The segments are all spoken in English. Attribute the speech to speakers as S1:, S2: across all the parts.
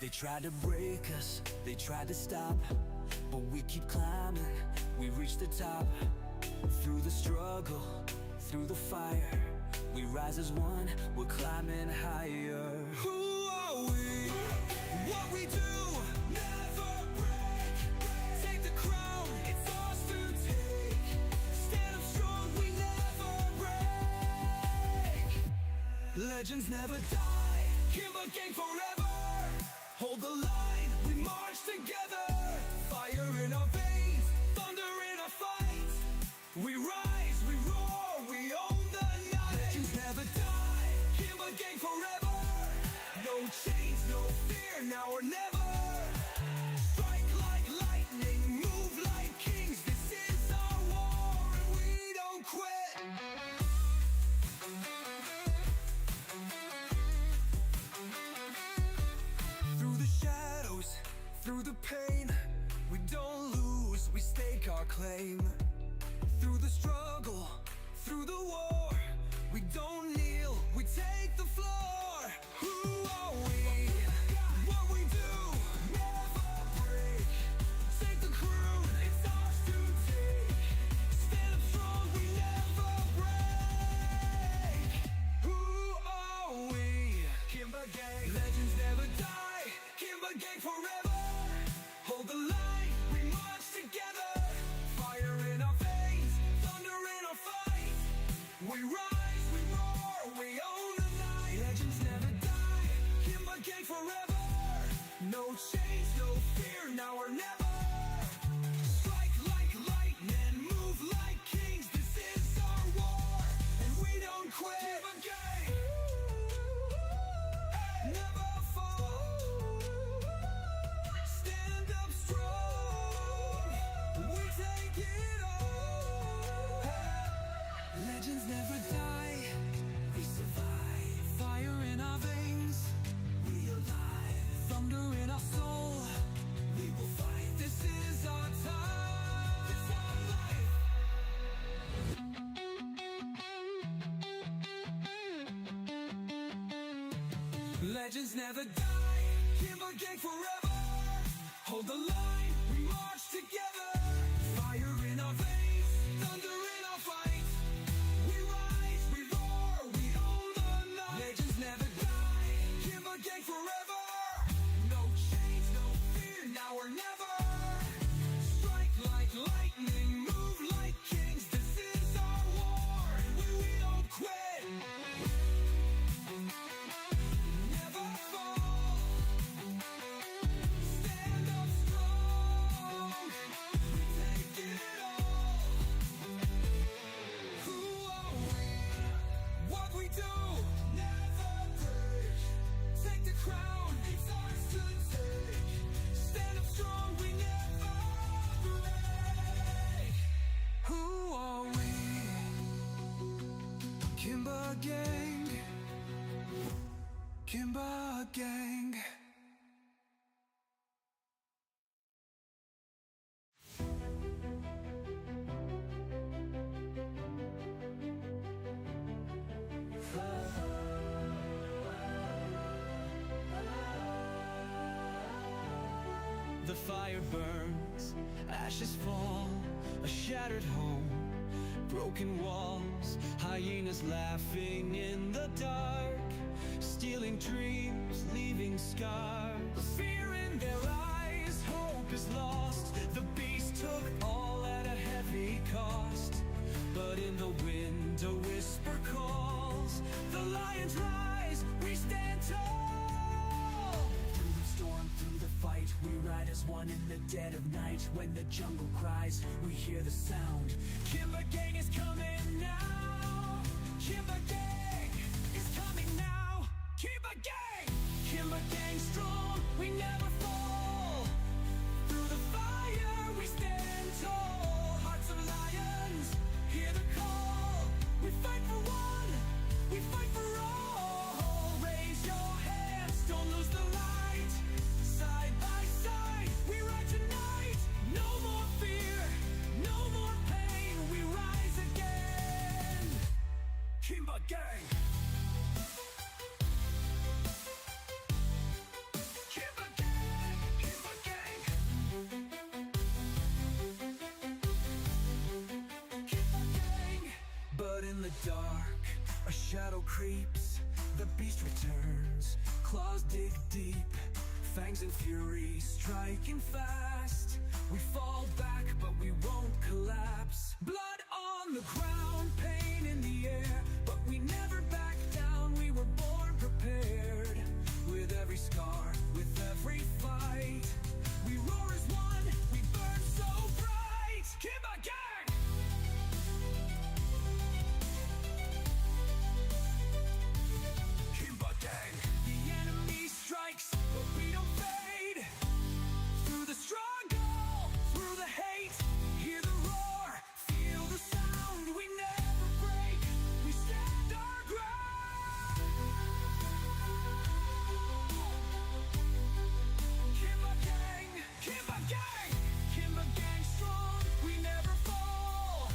S1: They tried to break us, they tried to stop, but we keep climbing, we reach the top. Through the struggle, through the fire, we rise as one, we're climbing higher. Who are we? What we do? Never break. Take the crown, it's ours to take. Stand up strong, we never break. Legends never die, Kimba Gang forever. Hold the line, we march together. Fire in our veins, thunder in our fights. We rise, we roar, we own the night. Legends never die, Kimba Gang forever. No chains, no fear, now or never. Strike like lightning, move like kings. This is our war and we don't quit. Through the shadows, through the pain, we don't lose, we stake our claim. Through the struggle, through the war, we don't kneel, we take the floor. Who are we? What we do? Never break. Take the crown, it's ours to take. Stand up strong, we never break. Who are we? Kimba Gang. Legends never die, Kimba Gang forever. Hold the line, we march together. Fire in our veins, thunder in our fight. We rise, we roar, we own the night. Legends never die, Kimba Gang forever. No change, no fear, now or never. Strike like lightning, move like kings. This is our war, and we don't quit. Kimba Gang, never fall. Stand up strong, we take it all. Legends never die, we survive. Fire in our veins, we alive. Thunder in our soul, we will fight. This is our time, it's our life. Legends never die, Kimba Gang forever. Hold the line, we march together. Fire in our veins, thunder in our fight. We rise, we roar, we own the night. Legends never die, Kimba Gang forever. No change, no fear, now or never. Strike like lightning, move like kings. This is our war, and we don't quit. Never fall. Stand up strong, we take it all. Who are we? What we do? Never break. Take the crown, it's ours to take. Stand up strong, we never break. Who are we? Kimba Gang, Kimba Gang. The fire burns, ashes fall, a shattered home, broken walls, hyenas laughing in the dark, stealing dreams, leaving scars. Fear in their eyes, hope is lost. The beast took all at a heavy cost. But in the wind a whisper calls. The lions rise, we stand tall. Through the storm, through the fight, we ride as one in the dead of night. When the jungle cries, we hear the sound. Kimba Gang is coming now. Kimba Gang is coming now. Kimba Gang! Kimba Gang strong, we never fall. Through the fire, we stand tall. Hearts of lions, hear the call. We fight for one, we fight for all. Raise your hands, don't lose the light. Side by side, we ride tonight. No more fear, no more pain, we rise again. Kimba Gang! shadow creeps, the beast returns. Claws dig deep, fangs and fury striking fast. We fall back, but we won't collapse. Blood on the ground, pain in the air, but we never back down. We were born prepared. With every scar, with every fight, we roar as one, we burn so bright. Kimba Gang! Kimba Gang! The enemy strikes, but we don't fade. Through the struggle, through the hate, hear the roar, feel the sound. We never break, we stand our ground. Kimba Gang, Kimba Gang, Kimba Gang strong, we never fall.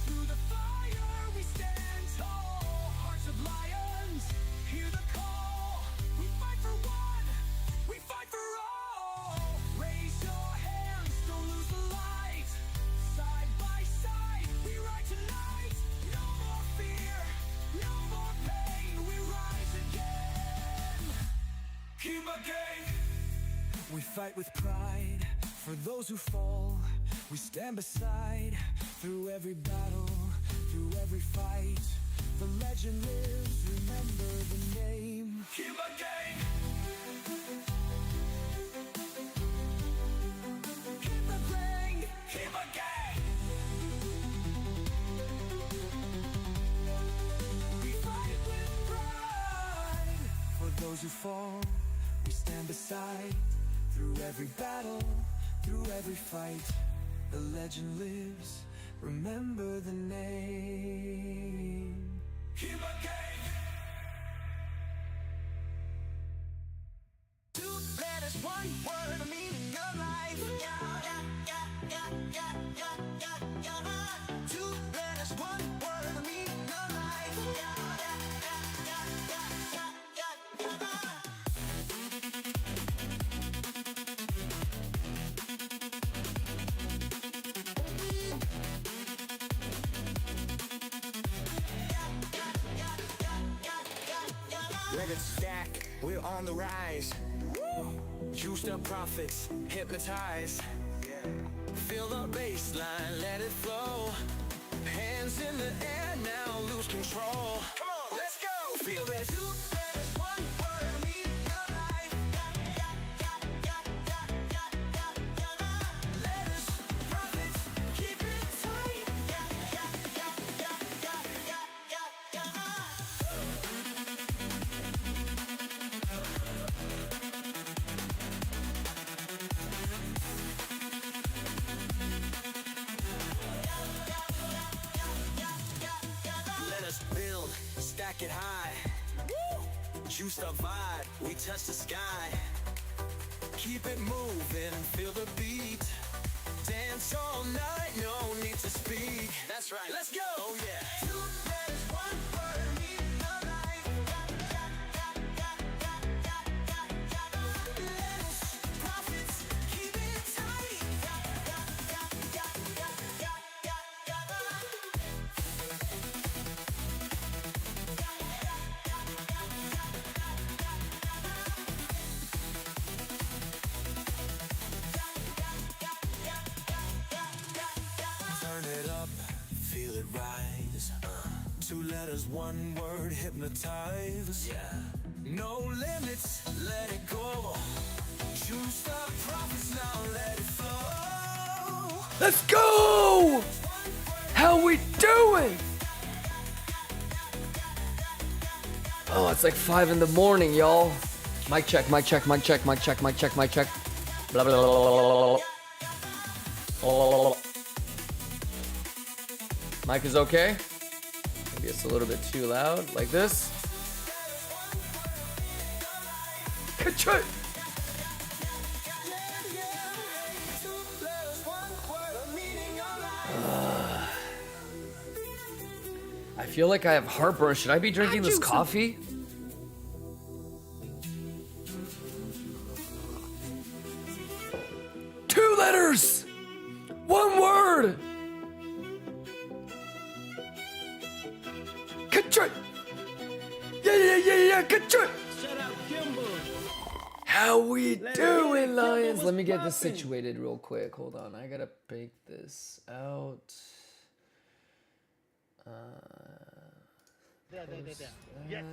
S1: Through the fire we stand tall. Hearts of lions, hear the call. We fight for one, we fight for all. Raise your hands, don't lose the light. Side by side, we ride tonight. No more fear, no more pain, we rise again. Kimba Gang! We fight with pride for those who fall. We stand beside through every battle, through every fight. The legend lives, remember the name. Kimba Gang! Kimba Gang! Kimba Gang! We fight with pride for those who fall. We stand beside through every battle, through every fight. The legend lives, remember the name. Kimba Gang! Two letters, one word, the meaning of life. Two letters, one word, the meaning of life.
S2: Let it stack, we're on the rise. Juiced up profits, hypnotize. Feel the bass line, let it flow. Hands in the air now, lose control. Come on, let's go! Feel that two letters, one word, meaning of life. Let us profits, keep it tight. Let us build, stack it high. Juiced up vibe, we touch the sky. Keep it moving, feel the beat. Dance all night, no need to speak. That's right, let's go! Oh yeah! Two letters, one word, meaning of life. Let us profits, keep it tight. Turn it up, feel it rise. Two letters, one word, hypnotize. Yeah. No limits, let it go. Juiced up profits, now let it flow.
S3: Let's go! How we doing? Oh, it's like 5 in the morning, y'all. Mic check, mic check, mic check, mic check, mic check, mic check. Blah, blah, blah, blah, blah, blah, blah. Mic is okay? Maybe it's a little bit too loud, like this. Ka-choo! I feel like I have heartburn. Should I be drinking this coffee? Two letters! One word! Ka-choo! How we doing, Lions? Let me get this situated real quick. Hold on. I gotta break this out.
S4: There. Yes.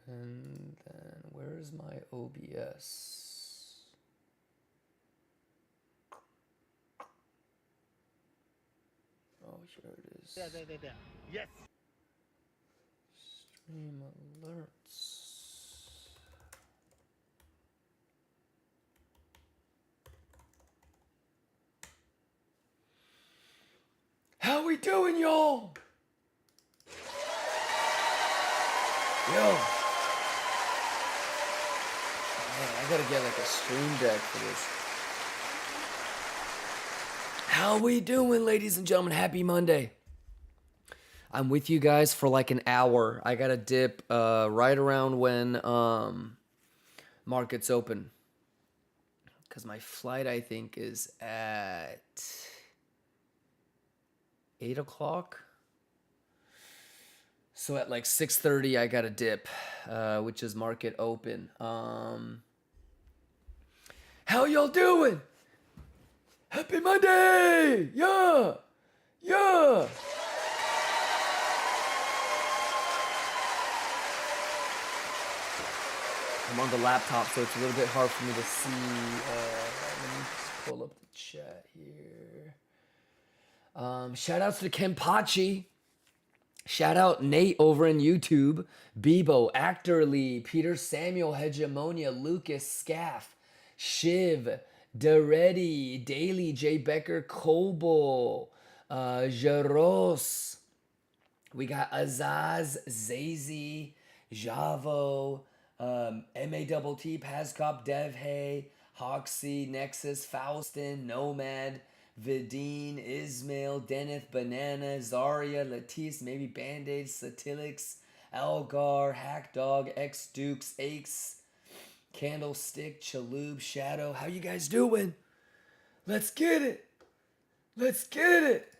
S3: And then where's my OBS? Oh, here it is.
S4: There. Yes.
S3: Stream alerts. How we doing, y'all? Yo. Man, I gotta get like a stream deck for this. How we doing, ladies and gentlemen? Happy Monday. I'm with you guys for like an hour. I gotta dip right around when markets open. Because my flight, I think, is at 8 o'clock. So at like 6:30, I gotta dip, which is market open. How y'all doing? Happy Monday! Yeah! Yeah! I'm on the laptop, so it's a little bit hard for me to see. Let me just pull up the chat here. Shout outs to Kenpachi. Shout out Nate over in YouTube. Bebo, Actorly, Peter Samuel, Hegemonia, Lucas, Scaff, Shiv, Deretti, Daily, J. Becker, Coble, Jaros. We got Azaz, Zazy, Javo, M-A-T-T, Pazcop, Devhay, Hoxie, Nexus, Faustin, Nomad, Vidine, Ismail, Deneth, Banana, Zarya, Latisse, maybe Band-Aid, Satilix, Elgar, Hackdog, X-Dukes, Aches, Candlestick, Chaloob, Shadow. How you guys doing? Let's get it. Let's get it.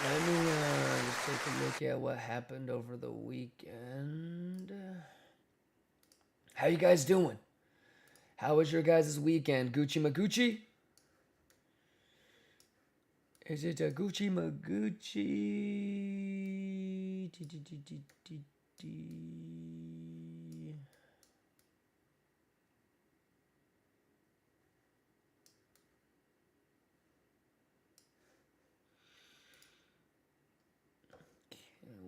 S3: Let me just take a look at what happened over the weekend. How you guys doing? How was your guys' weekend? Gucci Magucci? Is it a Gucci Magucci?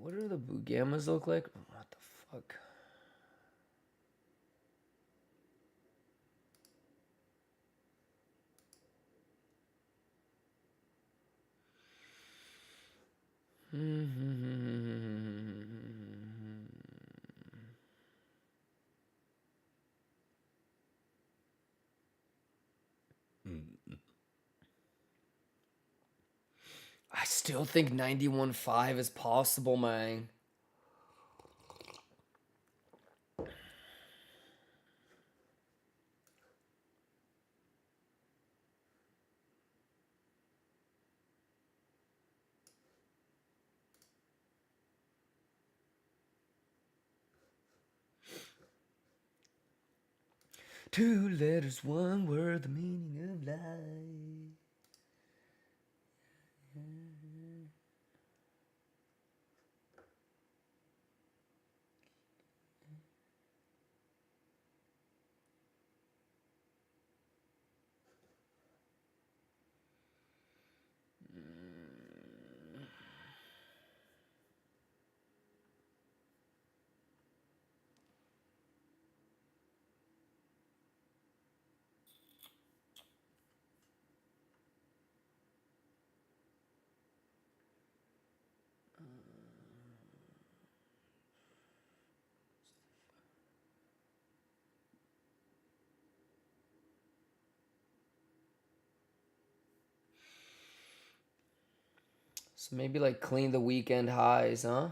S3: What do the Bugamas look like? What the fuck? I still think 91.5 is possible, man. Two letters, one word, the meaning of life. So maybe like clean the weekend highs, huh?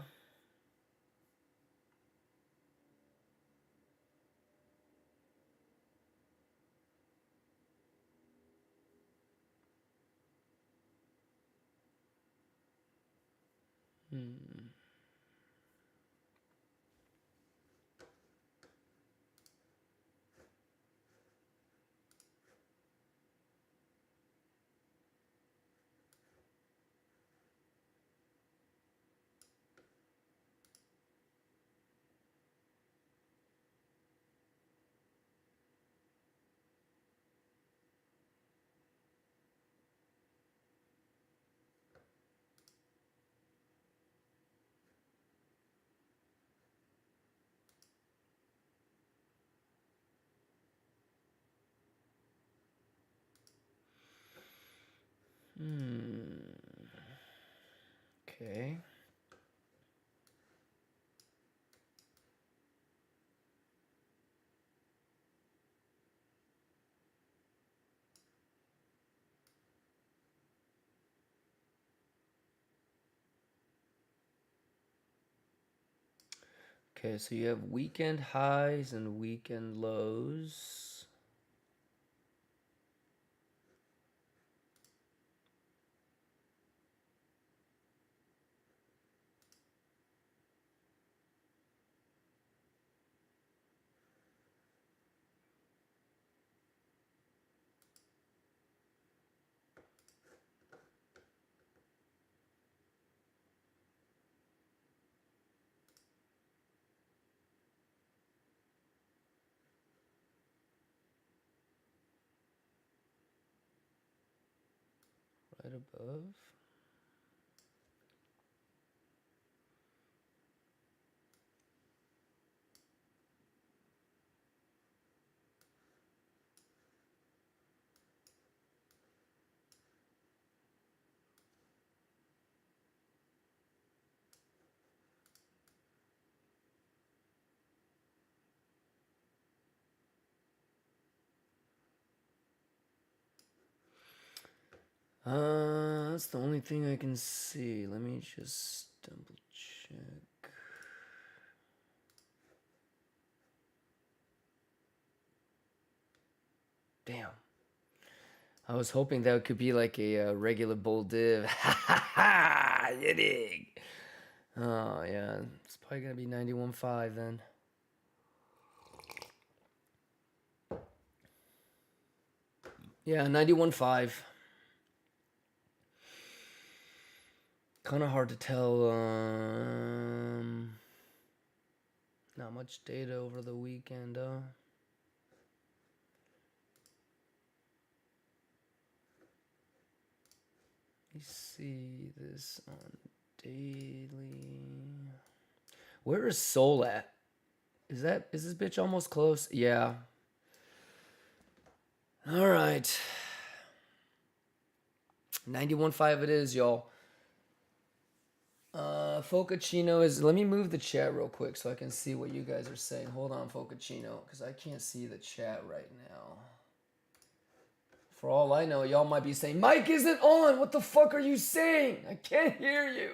S3: Okay. Okay, so you have weekend highs and weekend lows. Right above. That's the only thing I can see. Let me just double check. Damn. I was hoping that could be like a regular bull div. Ha ha ha! You dig? Oh, yeah. It's probably going to be 91.5 then. Yeah, 91.5. Kind of hard to tell. Not much data over the weekend, Let me see this on daily. Where is Soul at? Is this bitch almost close? Yeah. All right. 91.5 it is, y'all. Focacino is... Let me move the chat real quick so I can see what you guys are saying. Hold on, Focacino, because I can't see the chat right now. For all I know, y'all might be saying, Mike isn't on! What the fuck are you saying? I can't hear you.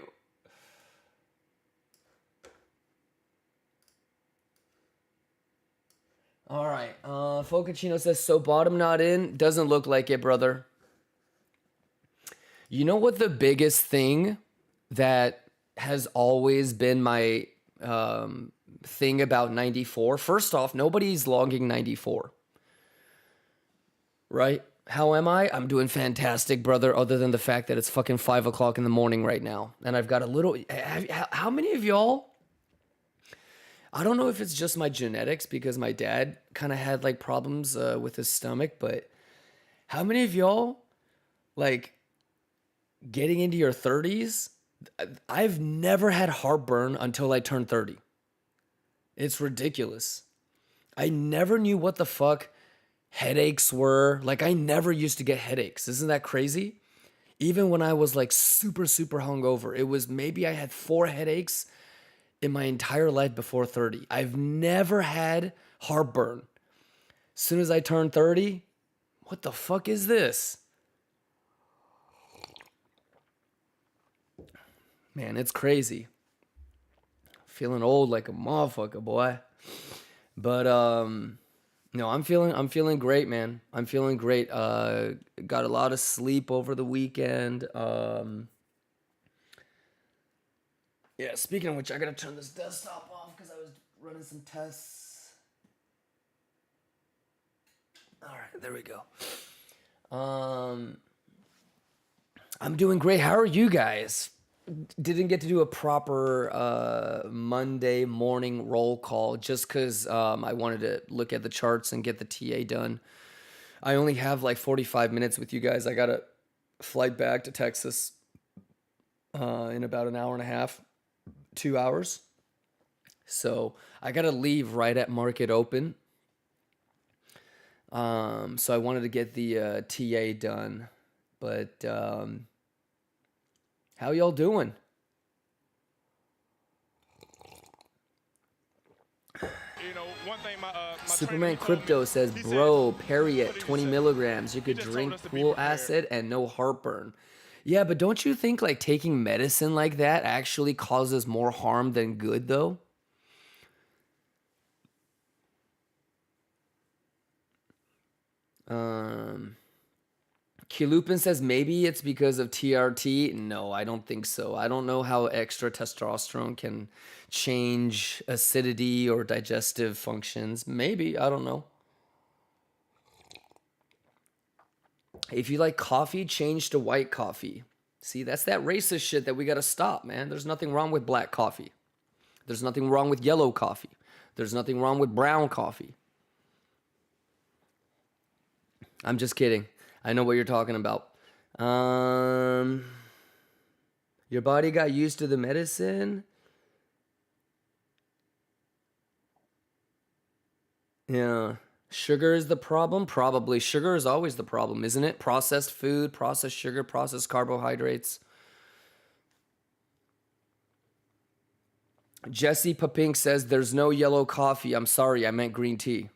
S3: All right. Focacino says, so bottom not in? Doesn't look like it, brother. You know what the biggest thing that has always been my thing about 94? First off, nobody's logging 94. Right? How am I? I'm doing fantastic, brother, other than the fact that it's fucking 5 o'clock in the morning right now. And I've got a little... How many of y'all... I don't know if it's just my genetics because my dad kind of had like problems with his stomach, but how many of y'all like getting into your 30s? I've never had heartburn until I turned 30. It's ridiculous. I never knew what the fuck headaches were. Like I never used to get headaches. Isn't that crazy? Even when I was like super, super hungover, it was maybe I had 4 headaches in my entire life before 30. I've never had heartburn. As soon as I turned 30, what the fuck is this? Man, it's crazy. Feeling old like a motherfucker, boy. But no, I'm feeling great, man. I'm feeling great. Got a lot of sleep over the weekend. Yeah, speaking of which, I gotta turn this desktop off because I was running some tests. All right, there we go. I'm doing great. How are you guys? Didn't get to do a proper Monday morning roll call just because I wanted to look at the charts and get the TA done. I only have like 45 minutes with you guys. I got to flight back to Texas in about an hour and a half, 2 hours. So I got to leave right at market open. So I wanted to get the TA done. But how y'all doing?
S5: You know, one thing my
S3: Superman Crypto says, bro, Perry at 20 milligrams. You could drink pool acid and no heartburn. Yeah, but don't you think like taking medicine like that actually causes more harm than good though? Kilupin says maybe it's because of TRT. No, I don't think so. I don't know how extra testosterone can change acidity or digestive functions. Maybe, I don't know. If you like coffee, change to white coffee. See, that's that racist shit that we gotta stop, man. There's nothing wrong with black coffee. There's nothing wrong with yellow coffee. There's nothing wrong with brown coffee. I'm just kidding. I know what you're talking about. Your body got used to the medicine? Yeah. Sugar is the problem? Probably. Sugar is always the problem, isn't it? Processed food, processed sugar, processed carbohydrates. Jesse Papink says, there's no yellow coffee. I'm sorry, I meant green tea.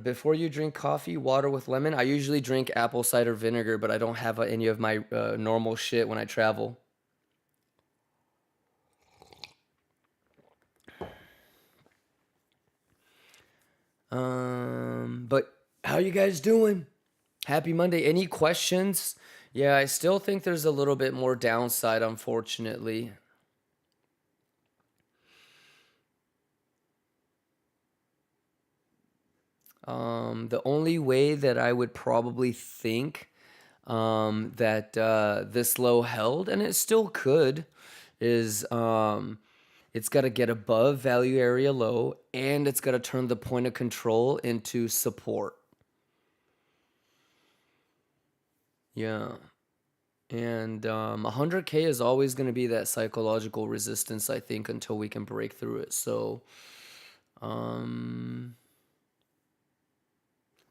S3: Before you drink coffee, water with lemon. I usually drink apple cider vinegar, but I don't have any of my normal shit when I travel. But how you guys doing? Happy Monday. Any questions? Yeah, I still think there's a little bit more downside, unfortunately. The only way that I would probably think that this low held, and it still could, is it's got to get above value area low, and it's got to turn the point of control into support. Yeah. And 100K is always going to be that psychological resistance, I think, until we can break through it. So,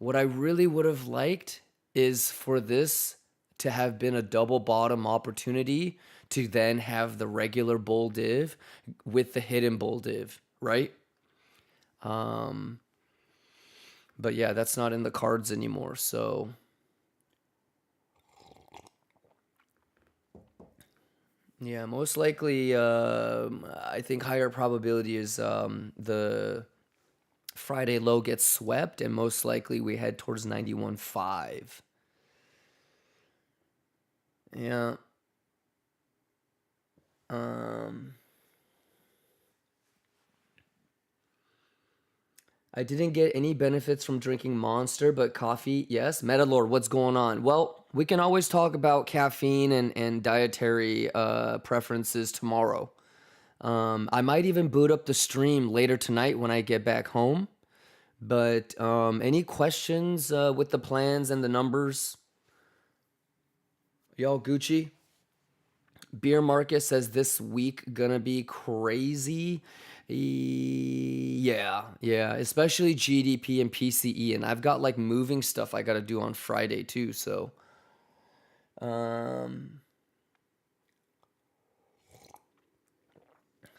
S3: what I really would have liked is for this to have been a double bottom opportunity to then have the regular bull div with the hidden bull div, right? But yeah, that's not in the cards anymore. So yeah, most likely, I think higher probability is the Friday low gets swept, and most likely we head towards 91.5. Yeah. I didn't get any benefits from drinking Monster, but coffee, yes. Metalord, what's going on? Well, we can always talk about caffeine and dietary preferences tomorrow. I might even boot up the stream later tonight when I get back home. But any questions with the plans and the numbers? Y'all Gucci? Beer Market says this week gonna be crazy. Yeah, especially GDP and PCE, and I've got like moving stuff I gotta do on Friday too. So,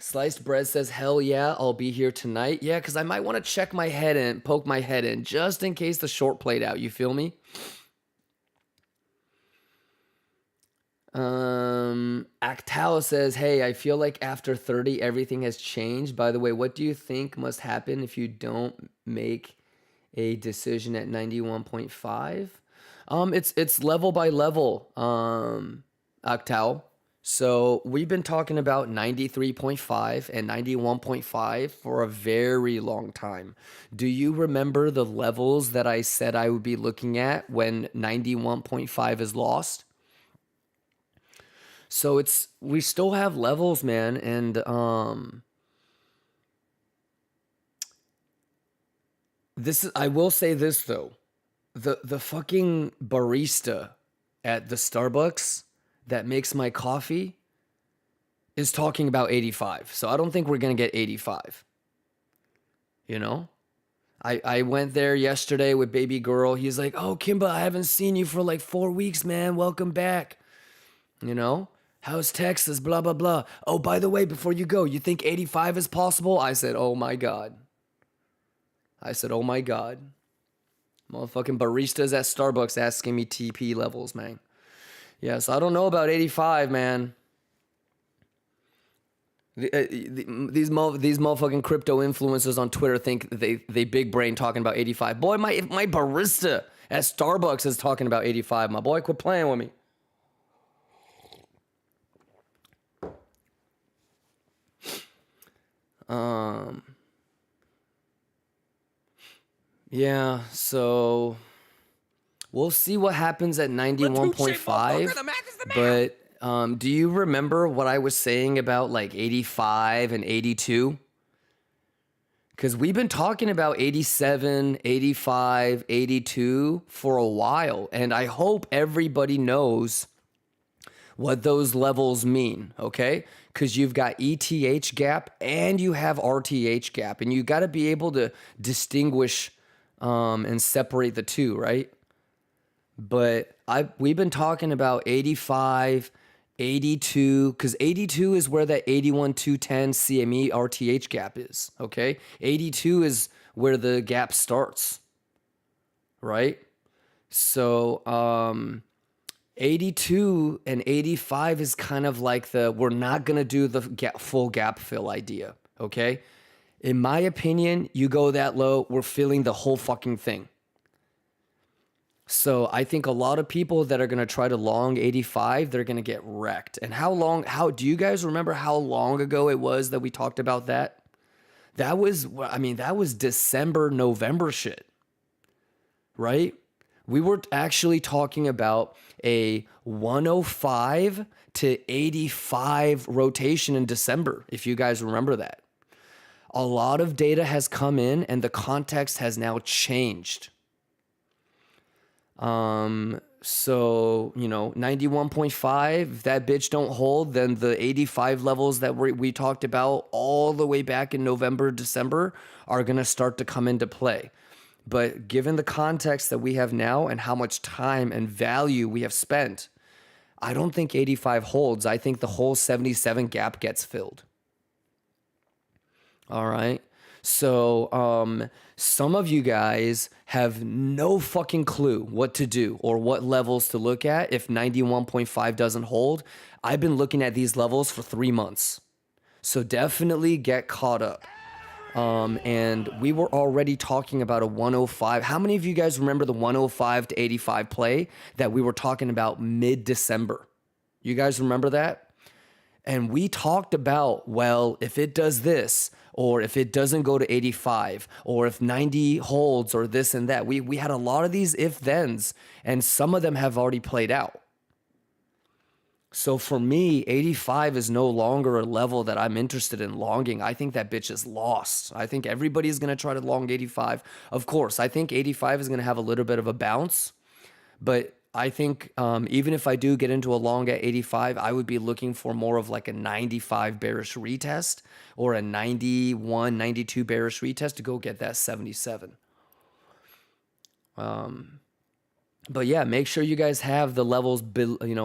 S3: Sliced Bread says, hell yeah, I'll be here tonight. Yeah, because I might want to check my head in, poke my head in, just in case the short played out. You feel me? Actala says, hey, I feel like after 30, everything has changed. By the way, what do you think must happen if you don't make a decision at 91.5? It's level by level, Actal. So we've been talking about 93.5 and 91.5 for a very long time. Do you remember the levels that I said I would be looking at when 91.5 is lost? So we still have levels, man, and I will say this though. The fucking barista at the Starbucks that makes my coffee is talking about 85. So I don't think we're going to get 85. You know? I went there yesterday with baby girl. He's like, "Oh, Kimba, I haven't seen you for like 4 weeks, man. Welcome back." You know? "How's Texas? Blah, blah, blah. Oh, by the way, before you go, you think 85 is possible?" I said, "Oh my God." "Oh my God." Motherfucking baristas at Starbucks asking me TP levels, man. Yeah, so I don't know about 85, man. These motherfucking crypto influencers on Twitter think they big brain talking about 85. Boy, my barista at Starbucks is talking about 85. My boy, quit playing with me. Yeah, so we'll see what happens at 91.5. But do you remember what I was saying about like 85 and 82? Because we've been talking about 87, 85, 82 for a while. And I hope everybody knows what those levels mean, okay? Because you've got ETH gap and you have RTH gap. And you got to be able to distinguish and separate the two, right? But we've been talking about 85, 82, because 82 is where that 81,210 CME RTH gap is, okay? 82 is where the gap starts, right? So 82 and 85 is kind of like we're not going to do the full gap fill idea, okay? In my opinion, you go that low, we're filling the whole fucking thing. So I think a lot of people that are going to try to long 85, they're going to get wrecked. And do you guys remember how long ago it was that we talked about that? That was December, November shit, right? We were actually talking about a 105 to 85 rotation in December, if you guys remember that. A lot of data has come in and the context has now changed. So, 91.5, if that bitch don't hold, then the 85 levels that we talked about all the way back in November, December are going to start to come into play. But given the context that we have now and how much time and value we have spent, I don't think 85 holds. I think the whole 77 gap gets filled. All right. So some of you guys have no fucking clue what to do or what levels to look at if 91.5 doesn't hold. I've been looking at these levels for 3 months. So definitely get caught up. And we were already talking about a 105. How many of you guys remember the 105 to 85 play that we were talking about mid-December? You guys remember that? And we talked about, well, if it does this, or if it doesn't go to 85, or if 90 holds, or this and that. We had a lot of these if-thens, and some of them have already played out. So for me, 85 is no longer a level that I'm interested in longing. I think that bitch is lost. I think everybody's going to try to long 85. Of course, I think 85 is going to have a little bit of a bounce, but I think even if I do get into a long at 85, I would be looking for more of like a 95 bearish retest or a 91, 92 bearish retest to go get that 77. But yeah, make sure you guys have the levels,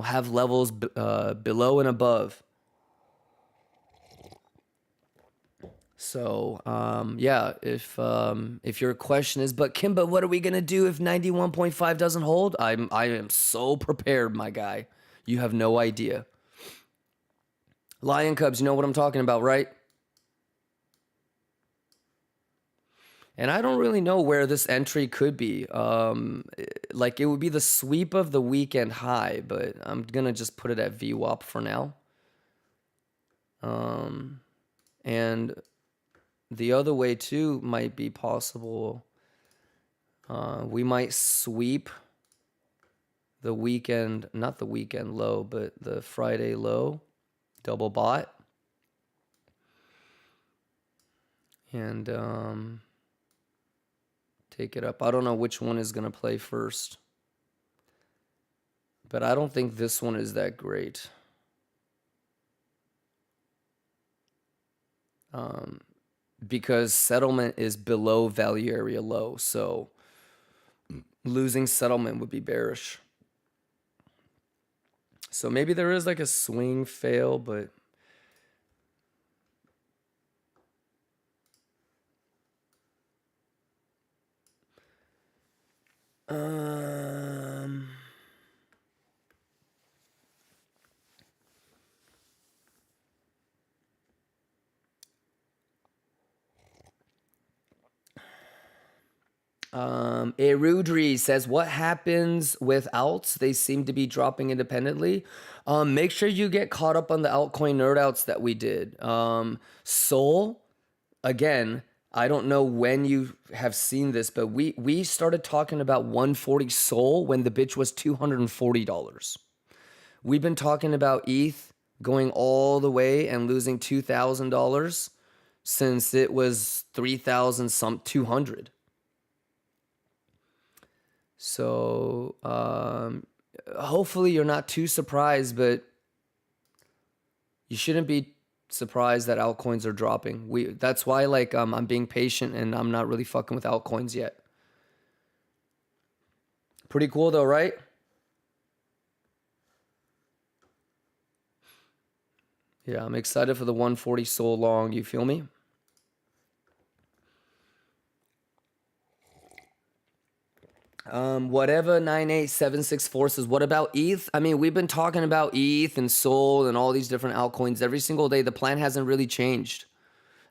S3: have levels below and above. So yeah, if your question is, but Kimba, what are we gonna do if 91.5 doesn't hold? I am so prepared, my guy. You have no idea. Lion Cubs, you know what I'm talking about, right? And I don't really know where this entry could be. Like it would be the sweep of the weekend high, but I'm gonna just put it at VWAP for now. And the other way too might be possible. We might sweep the weekend, not the weekend low, but the Friday low, double bot. And take it up. I don't know which one is going to play first. But I don't think this one is that great. Because settlement is below value area low. So losing settlement would be bearish. So maybe there is like a swing fail, but Erudri says, what happens with alts? They seem to be dropping independently. Make sure you get caught up on the altcoin nerd outs that we did. Sol, again, I don't know when you have seen this, but we started talking about 140 Sol when the bitch was $240. We've been talking about ETH going all the way and losing $2,000 since it was 3,000 some 200. So hopefully you're not too surprised, but you shouldn't be surprised that altcoins are dropping. That's why like I'm being patient and I'm not really fucking with altcoins yet. Pretty cool though, right? Yeah, I'm excited for the 140 Sol long. You feel me? Whatever 98764 says, what about ETH? I mean, we've been talking about ETH and Sol and all these different altcoins every single day. The plan hasn't really changed.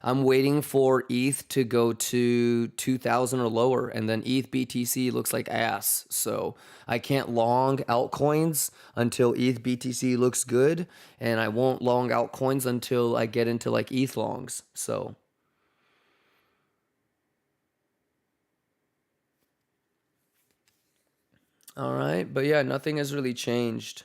S3: I'm waiting for ETH to go to 2,000 or lower, and then ETH BTC looks like ass. So I can't long altcoins until ETH BTC looks good, and I won't long altcoins until I get into like ETH longs. So all right, but yeah, nothing has really changed.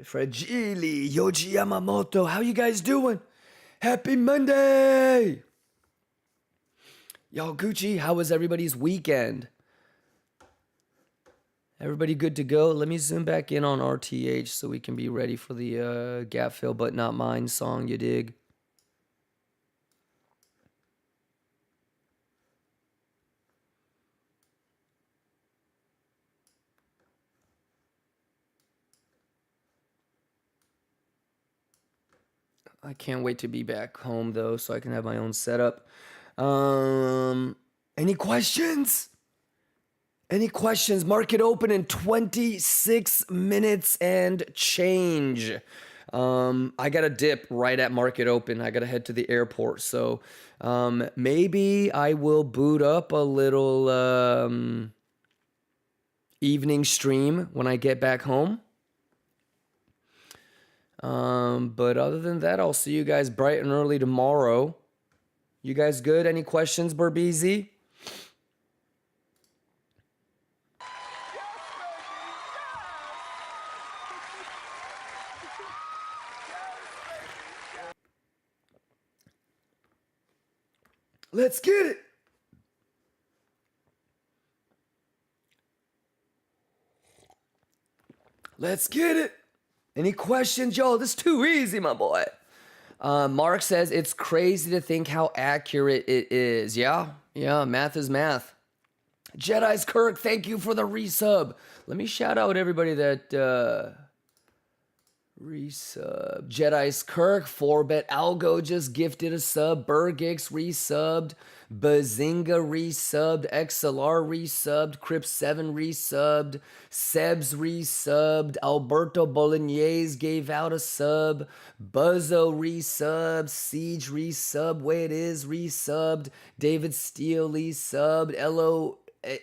S3: Fragili, Yoji Yamamoto, how you guys doing? Happy Monday! Yo, Gucci, how was everybody's weekend? Everybody good to go? Let me zoom back in on RTH so we can be ready for the Gap Fill But Not Mine song, you dig? I can't wait to be back home though so I can have my own setup. Any questions? Any questions? Market open in 26 minutes and change. I got to dip right at market open. I got to head to the airport. So maybe I will boot up a little evening stream when I get back home. But other than that, I'll see you guys bright and early tomorrow. You guys good? Any questions, Berbeezy? Let's get it. Let's get it. Any questions? Yo, this is too easy, my boy. Mark says, it's crazy to think how accurate it is. Yeah, math is math. Jedi's Kirk, thank you for the resub. Let me shout out everybody that Resub. Jedi's Kirk, 4-bet Algo just gifted a sub. Burgix resubbed. Bazinga resubbed. XLR resubbed. Crip7 resubbed. Sebs resubbed. Alberto Bolognese gave out a sub. Buzzo resubbed. Siege resub. Way it is resubbed. David Steele resubbed. Elo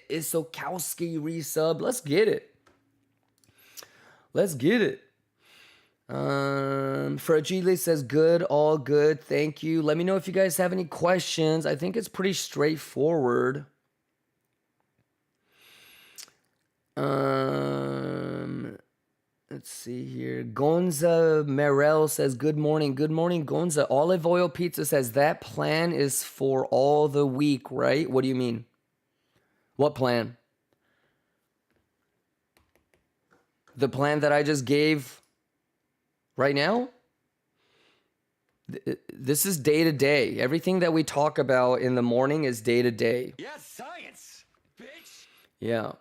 S3: Isokowski resubbed. Let's get it. Let's get it. Fragile says good, all good, thank you. Let me know if you guys have any questions. I think it's pretty straightforward. Let's see here. Gonza Merel says good morning. Good morning, Gonza. Olive Oil Pizza says that plan is for all the week, right? What do you mean? What plan? The plan that I just gave right now? This is day to day. Everything that we talk about in the morning is day to day.
S2: Yes, science, bitch.
S3: Yeah.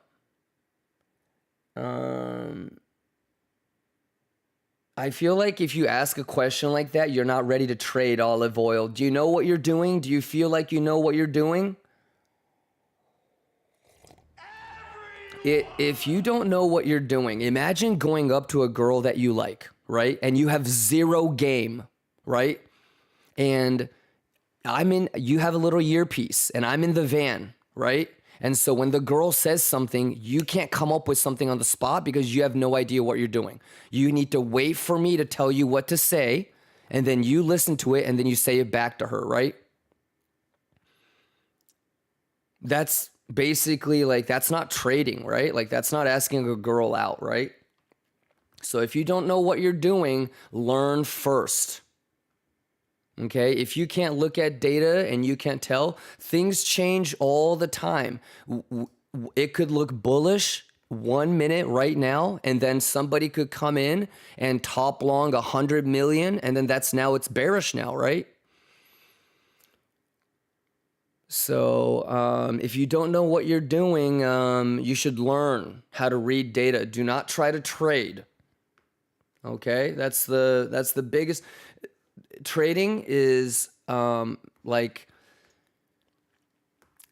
S3: I feel like if you ask a question like that, you're not ready to trade olive oil. Do you know what you're doing? Do you feel like you know what you're doing? If you don't know what you're doing, imagine going up to a girl that you like, right? And you have zero game, right? And you have a little earpiece and I'm in the van, right? And so when the girl says something, you can't come up with something on the spot because you have no idea what you're doing. You need to wait for me to tell you what to say, and then you listen to it and then you say it back to her, right? That's basically like, that's not trading, right? Like that's not asking a girl out, right? So if you don't know what you're doing, learn first. Okay, if you can't look at data and you can't tell, things change all the time. It could look bullish 1 minute right now, and then somebody could come in and top long 100 million, and then it's bearish now, right? So if you don't know what you're doing, you should learn how to read data. Do not try to trade. Okay, that's the biggest. Trading is like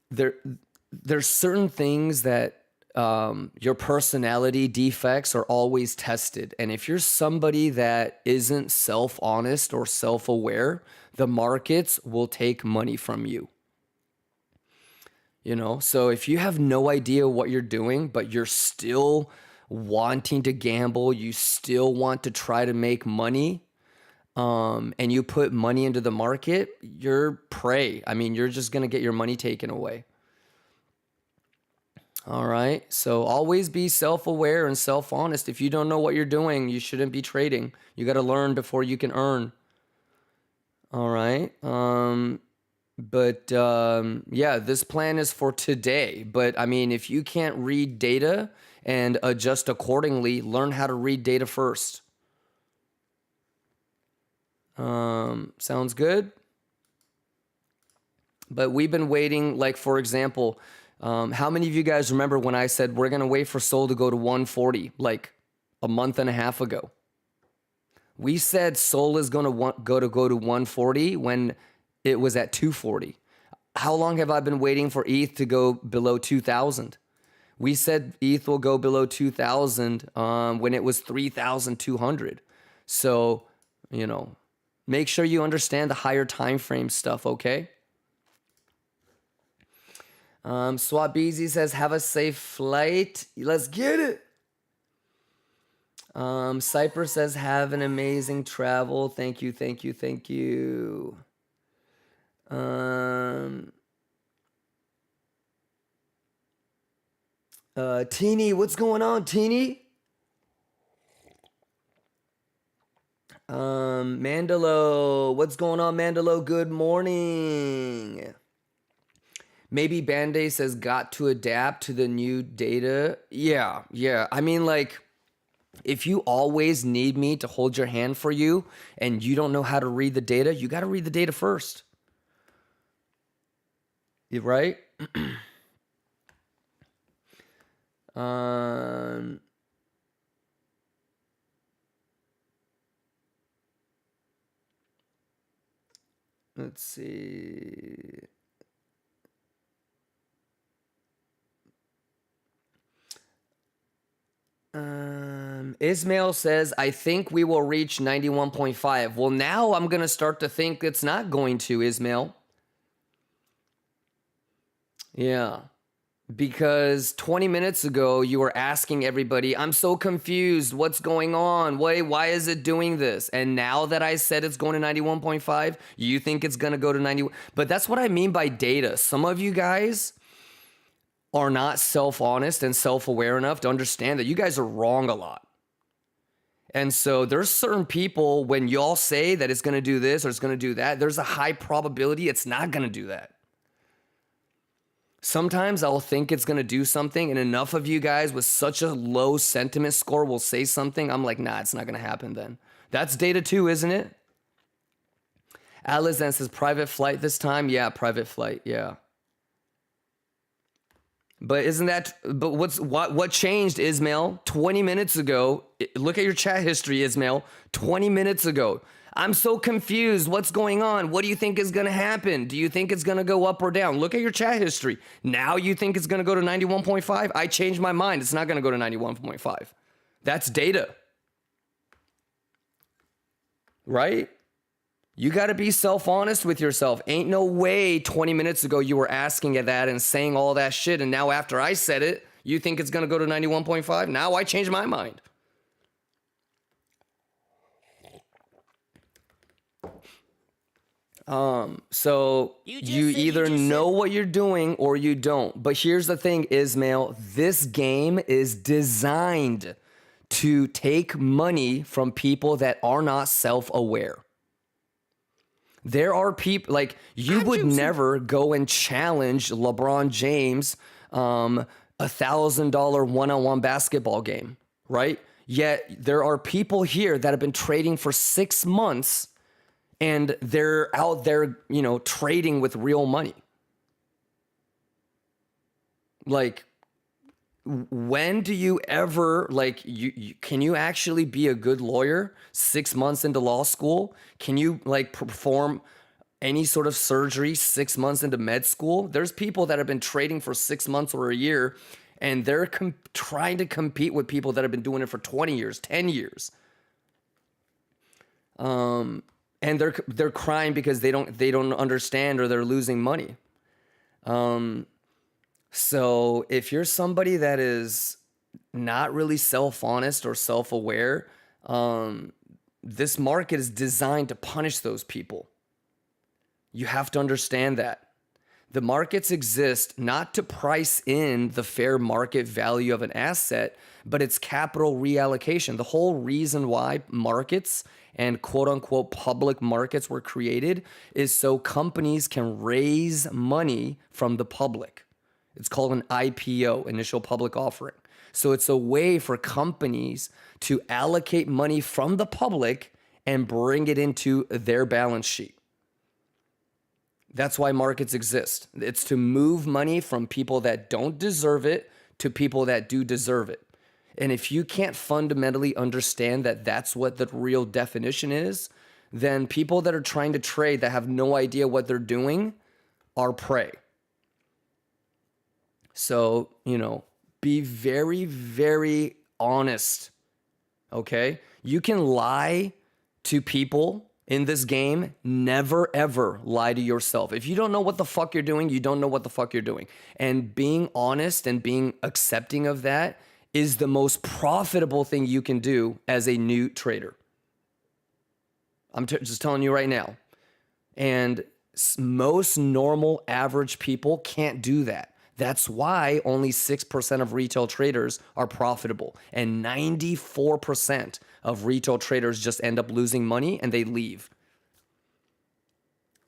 S3: there's certain things that your personality defects are always tested, and if you're somebody that isn't self-honest or self-aware, the markets will take money from you. You know, so if you have no idea what you're doing, but you're still wanting to gamble, you still want to try to make money, and you put money into the market, you're prey. I mean, you're just going to get your money taken away. All right. So always be self-aware and self-honest. If you don't know what you're doing, you shouldn't be trading. You got to learn before you can earn. All right. Yeah, this plan is for today. But I mean, if you can't read data and adjust accordingly, learn how to read data first. Sounds good. But we've been waiting, like, for example, how many of you guys remember when I said we're going to wait for Sol to go to 140, like a month and a half ago? We said Sol is going to go to 140 when it was at 240. How long have I been waiting for ETH to go below 2,000? We said ETH will go below 2,000 when it was 3,200. So, you know, make sure you understand the higher time frame stuff, okay? Swabeezy says, have a safe flight. Let's get it. Cypress says, have an amazing travel. Thank you, thank you, thank you. Teeny, what's going on, Teeny? Mandalo, what's going on, Mandalo? Good morning. Maybe Band-Aid says, got to adapt to the new data. Yeah. I mean, like, if you always need me to hold your hand for you and you don't know how to read the data, you got to read the data first. You right? Let's see. Ismail says, I think we will reach 91.5. Well, now I'm going to start to think it's not going to, Ismail. Yeah. Because 20 minutes ago, you were asking everybody, I'm so confused. What's going on? Why is it doing this? And now that I said it's going to 91.5, you think it's going to go to 91. But that's what I mean by data. Some of you guys are not self-honest and self-aware enough to understand that you guys are wrong a lot. And so there's certain people, when y'all say that it's going to do this or it's going to do that, there's a high probability it's not going to do that. Sometimes I'll think it's going to do something, and enough of you guys with such a low sentiment score will say something. I'm like, nah, it's not going to happen then. That's data too, isn't it? Alizan says private flight this time. Yeah, private flight. Yeah. But isn't that, but what changed, Ismail? 20 minutes ago, look at your chat history, Ismail. 20 minutes ago, I'm so confused. What's going on? What do you think is going to happen? Do you think it's going to go up or down? Look at your chat history. Now you think it's going to go to 91.5? I changed my mind. It's not going to go to 91.5. That's data. Right? You got to be self-honest with yourself. Ain't no way 20 minutes ago you were asking at that and saying all that shit, and now after I said it, you think it's going to go to 91.5? Now I changed my mind. So you either know what you're doing or you don't. But here's the thing, Ismail, this game is designed to take money from people that are not self-aware. There are people, like, you would never go and challenge LeBron James $1,000 one-on-one basketball game, right? Yet there are people here that have been trading for 6 months and they're out there, you know, trading with real money. Like, when do you ever, like, can you actually be a good lawyer 6 months into law school? Can you, like, perform any sort of surgery 6 months into med school? There's people that have been trading for 6 months or a year, and they're trying to compete with people that have been doing it for 20 years, 10 years. And they're crying because they don't understand, or they're losing money. So if you're somebody that is not really self-honest or self-aware, this market is designed to punish those people. You have to understand that. The markets exist not to price in the fair market value of an asset, but it's capital reallocation. The whole reason why markets and quote-unquote public markets were created is so companies can raise money from the public. It's called an IPO, initial public offering. So it's a way for companies to allocate money from the public and bring it into their balance sheet. That's why markets exist. It's to move money from people that don't deserve it to people that do deserve it. And if you can't fundamentally understand that that's what the real definition is, then people that are trying to trade that have no idea what they're doing are prey. So, you know, be very, very honest, okay? You can lie to people in this game. Never, ever lie to yourself. If you don't know what the fuck you're doing, you don't know what the fuck you're doing. And being honest and being accepting of that is the most profitable thing you can do as a new trader. I'm just telling you right now. And most normal, average people can't do that. That's why only 6% of retail traders are profitable, and 94% of retail traders just end up losing money and they leave.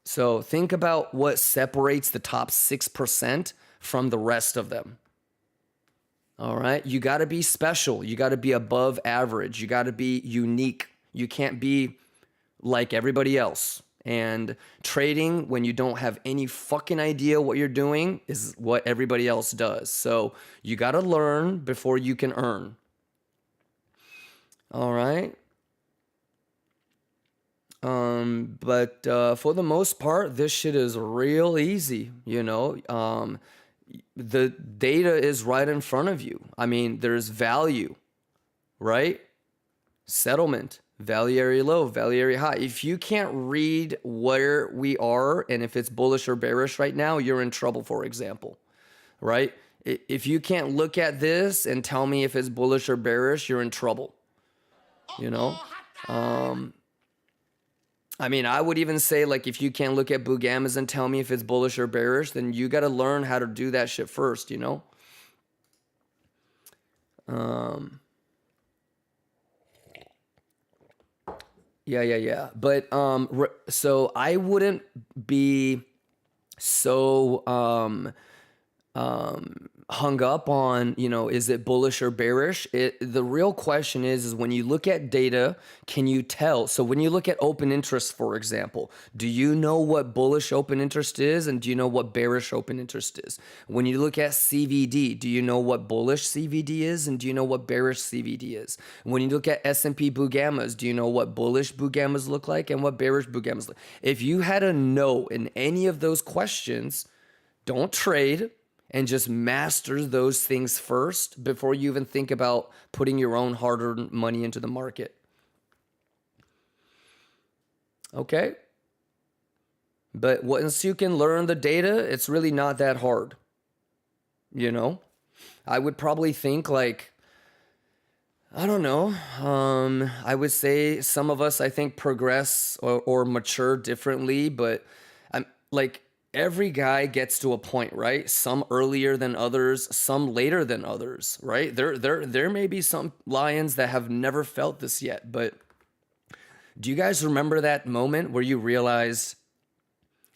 S3: So think about what separates the top 6% from the rest of them. All right? You got to be special. You got to be above average. You got to be unique. You can't be like everybody else. And trading when you don't have any fucking idea what you're doing is what everybody else does. So you got to learn before you can earn. All right. But for the most part, this shit is real easy, you know. The data is right in front of you. I mean, there's value, right? Settlement, value area low, value area high. If you can't read where we are and if it's bullish or bearish right now, you're in trouble, for example, right? If you can't look at this and tell me if it's bullish or bearish, you're in trouble, you know? I mean, I would even say, like, if you can't look at Boogamas and tell me if it's bullish or bearish, then you got to learn how to do that shit first, you know? Yeah. But so I wouldn't be so hung up on, you know, is it bullish or bearish? The real question is when you look at data, can you tell? So when you look at open interest, for example, do you know what bullish open interest is? And do you know what bearish open interest is? When you look at CVD, do you know what bullish CVD is? And do you know what bearish CVD is? When you look at S&P Boogamas, do you know what bullish Boogamas look like and what bearish Boogamas look like? If you had a no in any of those questions, don't trade. And just master those things first before you even think about putting your own hard-earned money into the market. Okay? But once you can learn the data, it's really not that hard. You know? I would probably think like, I don't know. I would say some of us, I think, progress or mature differently, but I'm like, every guy gets to a point, right? Some earlier than others, some later than others, right? There may be some lions that have never felt this yet, but do you guys remember that moment where you realized,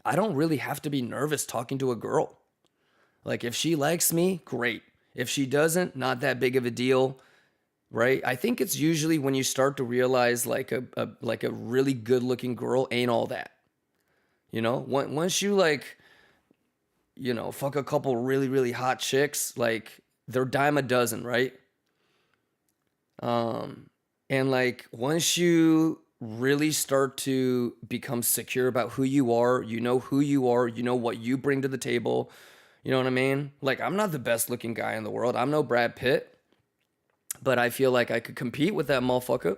S3: I don't really have to be nervous talking to a girl? Like, if she likes me, great. If she doesn't, not that big of a deal, right? I think it's usually when you start to realize like a really good looking girl ain't all that. You know, once you like, you know, fuck a couple really, really hot chicks, like they're dime a dozen, right? And like once you really start to become secure about who you are, you know what you bring to the table. You know what I mean? Like, I'm not the best looking guy in the world. I'm no Brad Pitt, but I feel like I could compete with that motherfucker,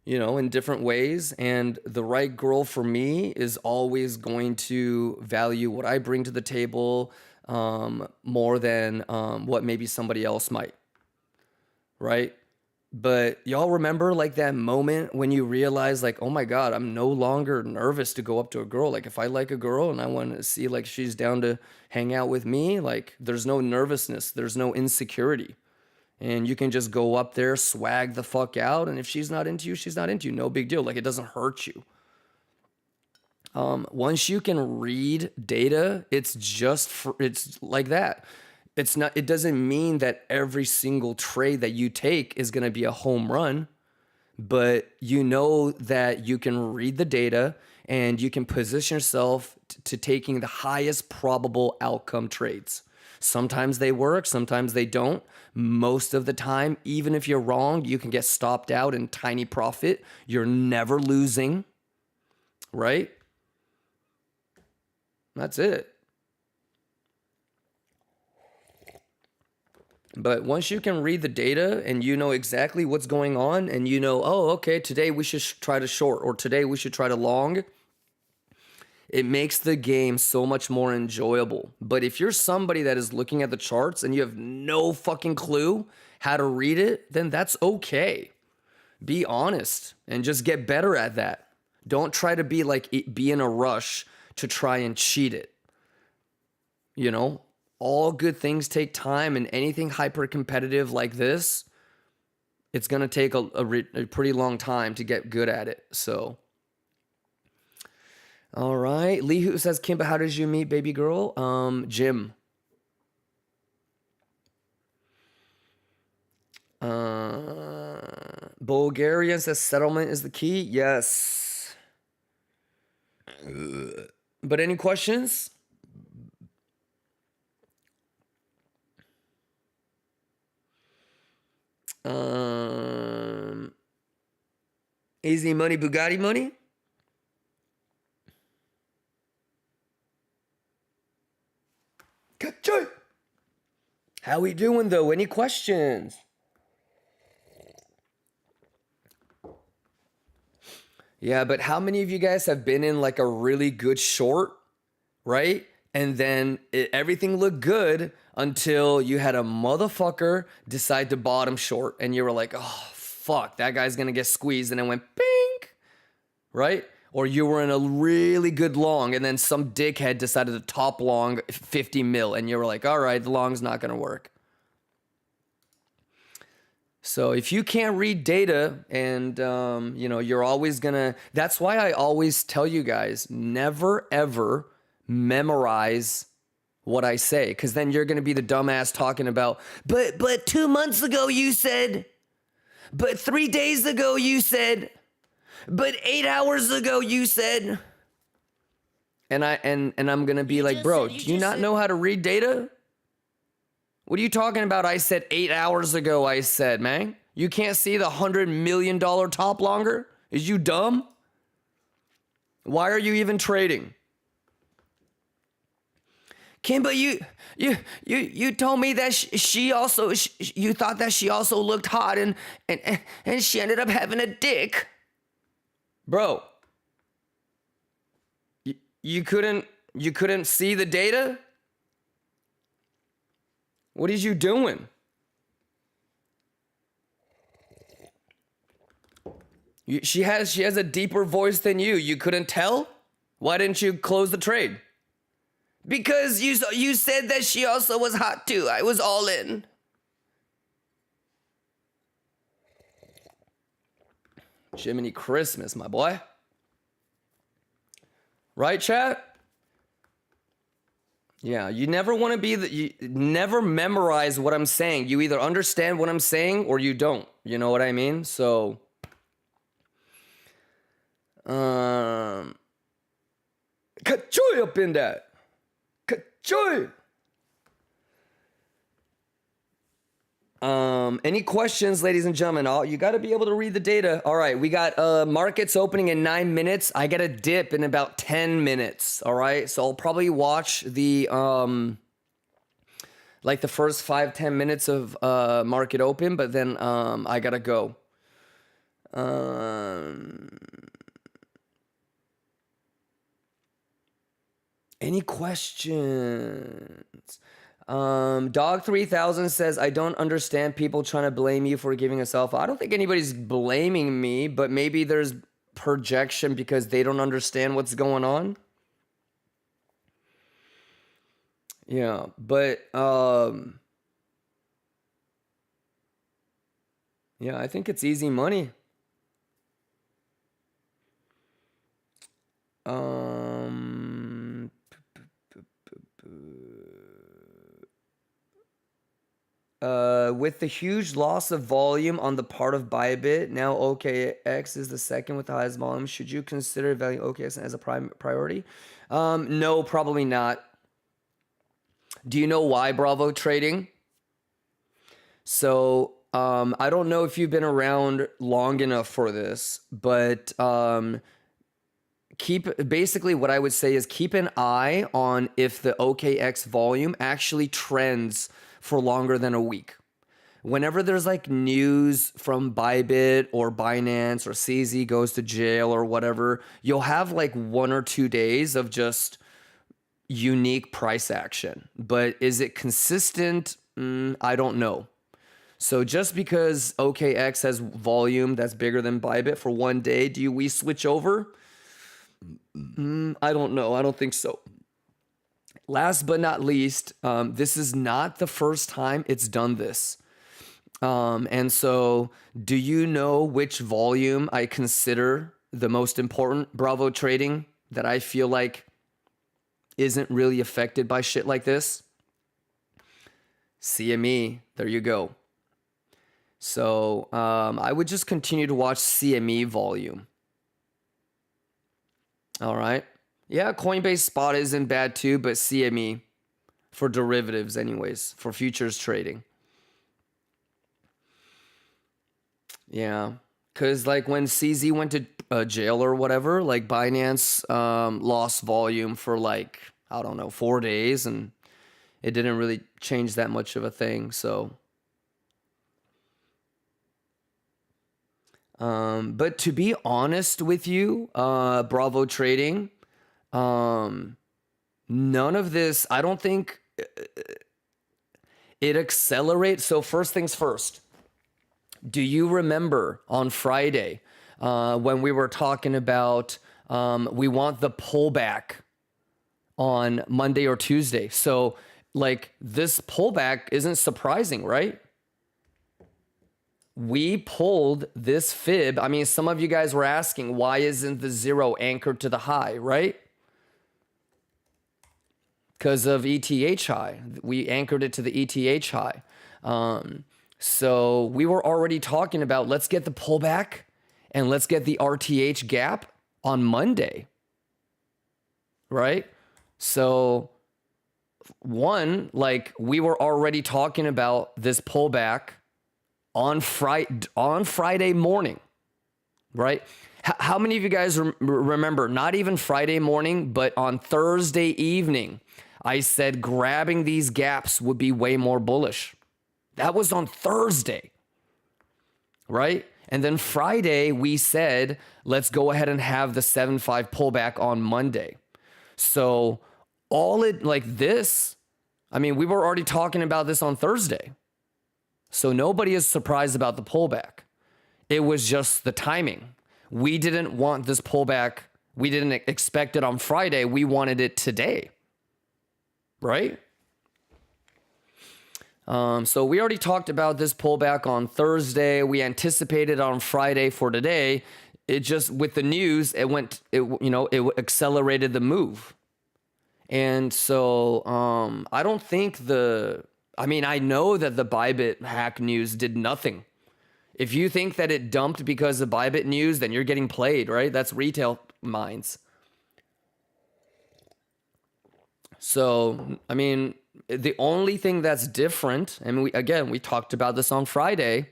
S3: you know, in different ways. And the right girl for me is always going to value what I bring to the table more than what maybe somebody else might, right? But y'all remember like that moment when you realize like, oh my God, I'm no longer nervous to go up to a girl. Like if I like a girl and I want to see like she's down to hang out with me, like there's no nervousness, there's no insecurity. And you can just go up there, swag the fuck out. And if she's not into you, she's not into you. No big deal. Like, it doesn't hurt you. Once you can read data, it's like that. It doesn't mean that every single trade that you take is going to be a home run, but you know that you can read the data and you can position yourself to taking the highest probable outcome trades. Sometimes they work, sometimes they don't. Most of the time, even if you're wrong, you can get stopped out in tiny profit. You're never losing, right? That's it. But once you can read the data and you know exactly what's going on and you know, oh, okay, today we should try to short or today we should try to long, it makes the game so much more enjoyable. But if you're somebody that is looking at the charts and you have no fucking clue how to read it, then that's okay. Be honest and just get better at that. Don't try to be in a rush to try and cheat it. You know, all good things take time, and anything hyper competitive like this, it's going to take a pretty long time to get good at it. So, all right. Lee Hu says, Kimba, how did you meet baby girl? Gym. Bulgarian says settlement is the key. Yes. But any questions? Easy money, Bugatti money? How we doing though? Any questions? Yeah, but how many of you guys have been in like a really good short, right? And then everything looked good until you had a motherfucker decide to bottom short and you were like, oh, fuck, that guy's gonna get squeezed, and it went pink, right? Or you were in a really good long and then some dickhead decided to top long 50 mil and you were like, all right, the long's not gonna work. So if you can't read data and, you know, you're always gonna, that's why I always tell you guys, never ever memorize what I say. Cause then you're gonna be the dumbass talking about, but 2 months ago you said, but 3 days ago you said, but 8 hours ago you said, and I'm gonna be like, bro, do you not know how to read data? What are you talking about? I said 8 hours ago, I said, man. You can't see the $100 million top longer? Is you dumb? Why are you even trading? Kim, but you told me that she also, you thought that she also looked hot and she ended up having a dick. Bro, you couldn't see the data? What is you doing? She has a deeper voice than you. You couldn't tell? Why didn't you close the trade? Because you said that she also was hot too. I was all in. Jiminy Christmas, my boy. Right, chat? Yeah, you never want to be you never memorize what I'm saying. You either understand what I'm saying or you don't. You know what I mean? So, Kachoy up in that. Kachoy. Any questions, ladies and gentlemen? You got to be able to read the data. All right, we got markets opening in 9 minutes. I got a dip in about 10 minutes. All right, so I'll probably watch the like the first 5-10 minutes of market open, but then I gotta go. Any questions? Dog 3000 says, I don't understand people trying to blame you for giving a sell. I don't think anybody's blaming me, but maybe there's projection because they don't understand what's going on. Yeah, but yeah, I think it's easy money. With the huge loss of volume on the part of Bybit, now OKX is the second with the highest volume. Should you consider valuing OKX as a priority? No, probably not. Do you know why, Bravo Trading? So, I don't know if you've been around long enough for this, but basically what I would say is keep an eye on if the OKX volume actually trends for longer than a week. Whenever there's like news from Bybit or Binance or CZ goes to jail or whatever, you'll have like 1 or 2 days of just unique price action. But is it consistent? I don't know. So just because OKX has volume that's bigger than Bybit for 1 day, do we switch over? I don't know. I don't think so. Last but not least, this is not the first time it's done this. And so do you know which volume I consider the most important, Bravo Trading, that I feel like isn't really affected by shit like this? CME, there you go. So I would just continue to watch CME volume. All right. Yeah, Coinbase Spot isn't bad too, but CME for derivatives anyways, for futures trading. Yeah, because like when CZ went to jail or whatever, like Binance lost volume for like, I don't know, 4 days, and it didn't really change that much of a thing. So, but to be honest with you, Bravo Trading, none of this, I don't think it accelerates. So first things first, do you remember on Friday when we were talking about we want the pullback on Monday or Tuesday? So like this pullback isn't surprising, right? We pulled this fib. I mean, some of you guys were asking, why isn't the zero anchored to the high, right? Because of ETH high. We anchored it to the ETH high. So we were already talking about, let's get the pullback and let's get the RTH gap on Monday, right? So one, like we were already talking about this pullback on Friday morning, right? How many of you guys remember, not even Friday morning, but on Thursday evening, I said grabbing these gaps would be way more bullish. That was on Thursday, right? And then Friday, we said, let's go ahead and have the 7.5 pullback on Monday. So all it like this, I mean, we were already talking about this on Thursday. So nobody is surprised about the pullback. It was just the timing. We didn't want this pullback. We didn't expect it on Friday. We wanted it today, right? So we already talked about this pullback on Thursday. We anticipated on Friday for today. It just, with the news, it accelerated the move. And so I don't think I know that the Bybit hack news did nothing. If you think that it dumped because of Bybit news, then you're getting played, right? That's retail minds. So, I mean, the only thing that's different, and we talked about this on Friday,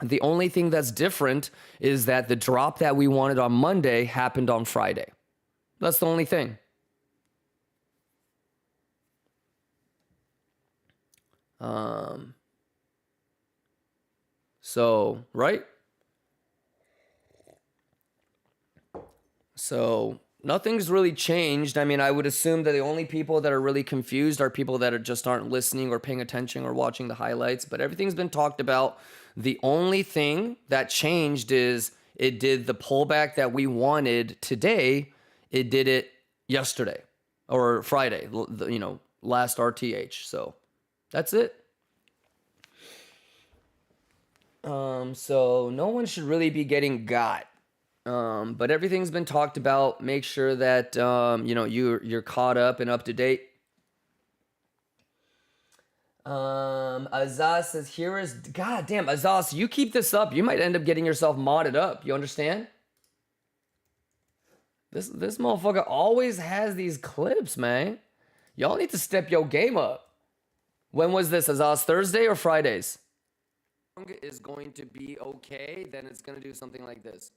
S3: the only thing that's different is that the drop that we wanted on Monday happened on Friday. That's the only thing. So, right? So nothing's really changed. I mean, I would assume that the only people that are really confused are people that just aren't listening or paying attention or watching the highlights, but everything's been talked about. The only thing that changed is it did the pullback that we wanted today. It did it yesterday or Friday, last RTH. So that's it. So no one should really be getting got. But everything's been talked about. Make sure that you're caught up and up to date. Azaz says, here is, God damn, Azaz, you keep this up, you might end up getting yourself modded up. You understand? This motherfucker always has these clips, man. Y'all need to step your game up. When was this, Azaz? Thursday or Fridays? Is going to be okay, then it's going to do something like this.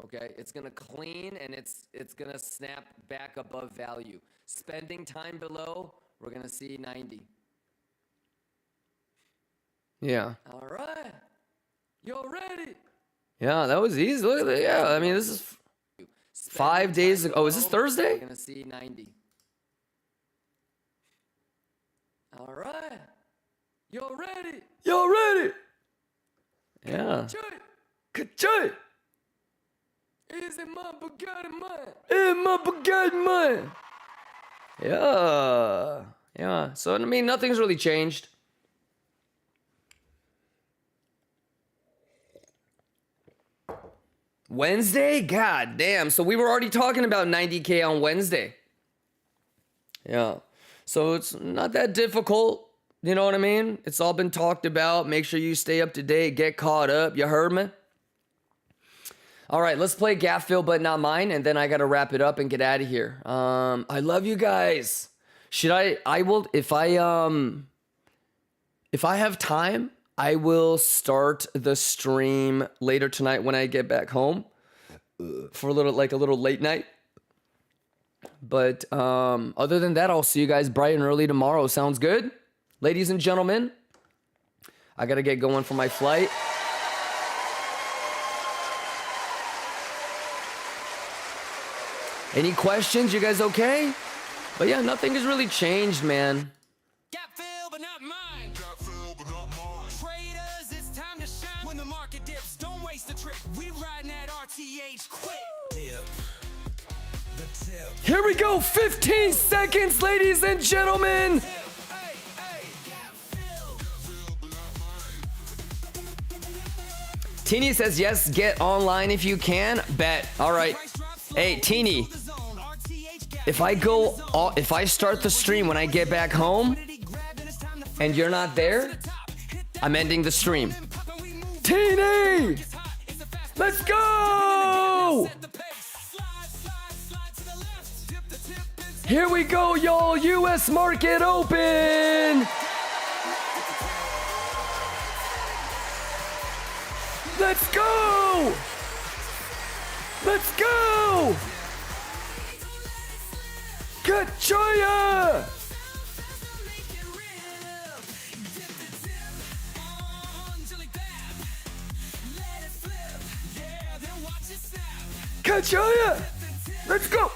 S3: Okay, it's going to clean and it's going to snap back above value. Spending time below, we're going to see 90. Yeah. All right. You're ready. Yeah, that was easy. Look at that. Yeah, I mean, this is 5 days ago. Oh, is this Thursday? We're going to see 90. All right. You're ready. You're ready. Yeah. Ka-choy. Is it my Bugatti man? It's my Bugatti man. Yeah. Yeah. So, I mean, nothing's really changed. Wednesday? God damn. So we were already talking about 90K on Wednesday. Yeah. So it's not that difficult. You know what I mean? It's all been talked about. Make sure you stay up to date. Get caught up. You heard me? All right, let's play Gap Fill, but not mine. And then I got to wrap it up and get out of here. I love you guys. Should I will, if I have time, I will start the stream later tonight when I get back home for a little late night. But other than that, I'll see you guys bright and early tomorrow. Sounds good? Ladies and gentlemen, I got to get going for my flight. Any questions? You guys okay? But yeah, nothing has really changed, man.
S1: Got filled, but not mine. Traders, it's time to shine. When the market dips, don't waste the trip. We riding that RTH quick.
S3: Here we go, 15 seconds, ladies and gentlemen. Teeny says, yes, get online if you can. Bet. All right. Hey, Teeny, if I start the stream when I get back home and you're not there, I'm ending the stream. Teeny, let's go. Here we go, y'all. US market open. Let's go. Let's go. Kachoya. Kachoya. Let's go.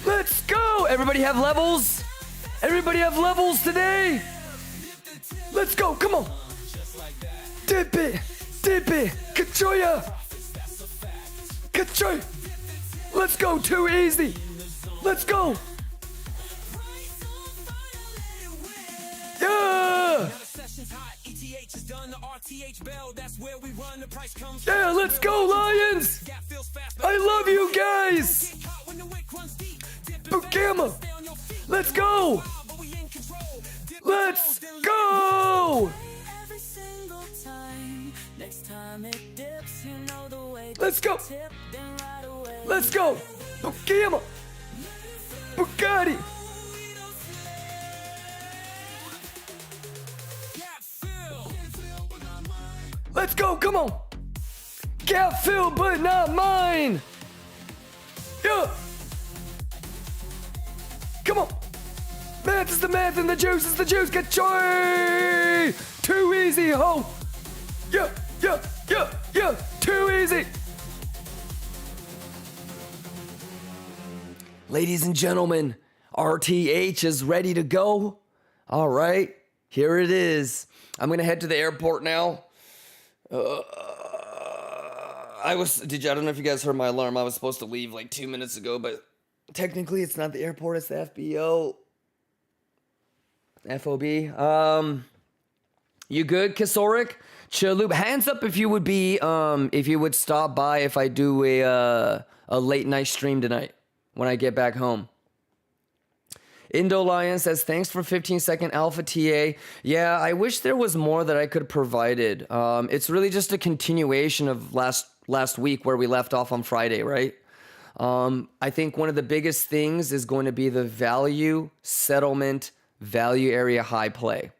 S3: Let's go! Everybody have levels? Everybody have levels today? Let's go, come on! Dip it! Kachoya! Kachoya! Let's go, too easy! Let's go! Yeah! Yeah, let's go, Lions! I love you guys! Bukama! Let's go! Let's go! Let's go! Let's go! Bukama! Bugatti! Let's go! Come on! Got filled, but not mine! Yeah! Come on! Math is the math and the juice is the juice. Get joy! Too easy, ho! Yeah! Too easy! Ladies and gentlemen, RTH is ready to go. All right, here it is. I'm gonna head to the airport now. I don't know if you guys heard my alarm. I was supposed to leave like 2 minutes ago, but technically it's not the airport, it's the FBO. FOB. You good, Kisoric? Chalup. Hands up if you would stop by if I do a late night stream tonight when I get back home. Indo Lion says, thanks for 15-second alpha TA. Yeah, I wish there was more that I could have provided. It's really just a continuation of last week where we left off on Friday, right? I think one of the biggest things is going to be the value settlement, value area high play.